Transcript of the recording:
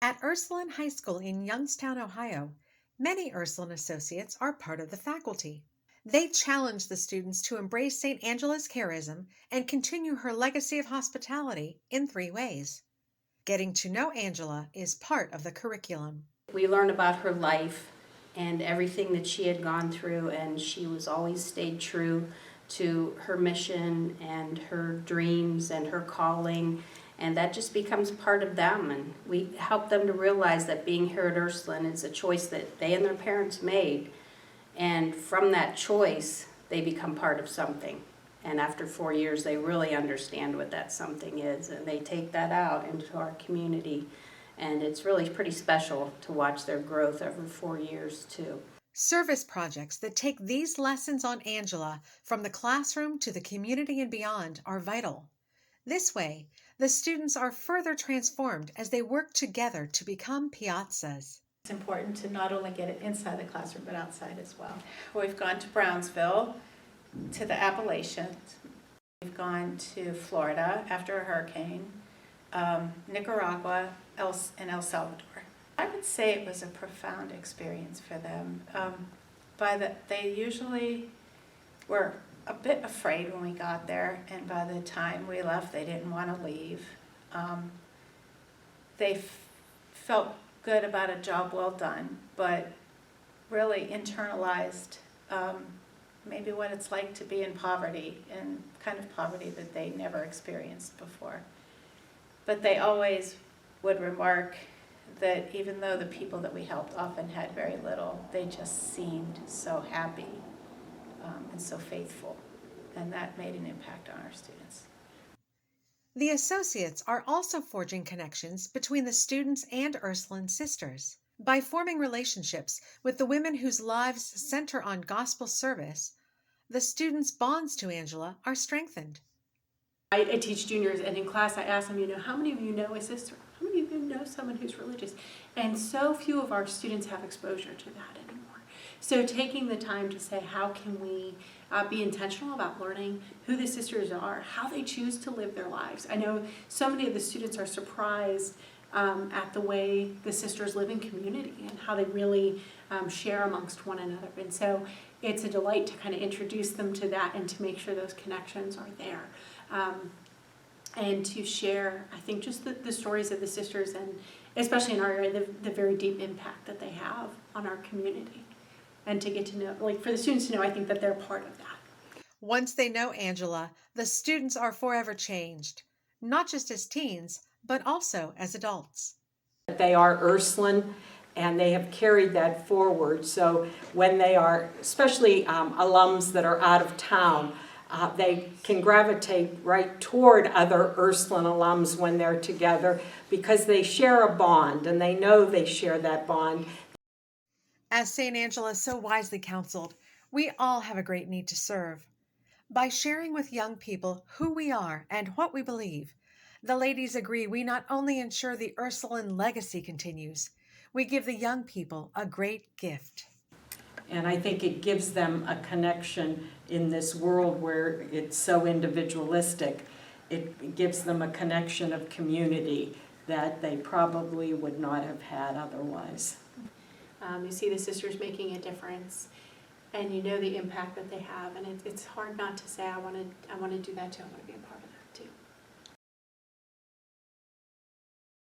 At Ursuline High School in Youngstown, Ohio, many Ursuline Associates are part of the faculty. They challenge the students to embrace St. Angela's charism and continue her legacy of hospitality in 3 ways. Getting to know Angela is part of the curriculum. We learn about her life and everything that she had gone through, and she was always stayed true to her mission and her dreams and her calling, and that just becomes part of them. And we help them to realize that being here at Ursuline is a choice that they and their parents made, and from that choice they become part of something. And after 4 years they really understand what that something is, and they take that out into our community. And it's really pretty special to watch their growth over 4 years too. Service projects that take these lessons on Angela from the classroom to the community and beyond are vital. This way, the students are further transformed as they work together to become piazzas. It's important to not only get it inside the classroom, but outside as well. We've gone to Brownsville, to the Appalachians. We've gone to Florida after a hurricane, Nicaragua, and El Salvador. I would say it was a profound experience for them. They usually were a bit afraid when we got there, and by the time we left, they didn't want to leave. They felt good about a job well done, but really internalized maybe what it's like to be in poverty, and kind of poverty that they never experienced before. But they always would remark that even though the people that we helped often had very little, they just seemed so happy and so faithful, and that made an impact on our students. The associates are also forging connections between the students and Ursuline sisters. By forming relationships with the women whose lives center on gospel service, the students' bonds to Angela are strengthened. I teach juniors, and in class I ask them, how many of you know a sister? How many of you know someone who's religious? And so few of our students have exposure to that anymore. So taking the time to say, how can we be intentional about learning who the sisters are, how they choose to live their lives. I know so many of the students are surprised at the way the sisters live in community and how they really share amongst one another. And so it's a delight to kind of introduce them to that and to make sure those connections are there. And to share, I think, just the stories of the sisters, and especially in our area, the very deep impact that they have on our community. And to get to know, for the students to know, I think that they're part of that. Once they know Angela, the students are forever changed, not just as teens, but also as adults. They are Ursuline, and they have carried that forward. So when they are, especially alums that are out of town, they can gravitate right toward other Ursuline alums when they're together because they share a bond, and they know they share that bond. As St. Angela so wisely counseled, we all have a great need to serve. By sharing with young people who we are and what we believe, the ladies agree we not only ensure the Ursuline legacy continues, we give the young people a great gift. And I think it gives them a connection in this world where it's so individualistic. It gives them a connection of community that they probably would not have had otherwise. You see the sisters making a difference, and you know the impact that they have, and it's hard not to say, I want to do that too, I want to be a part of it.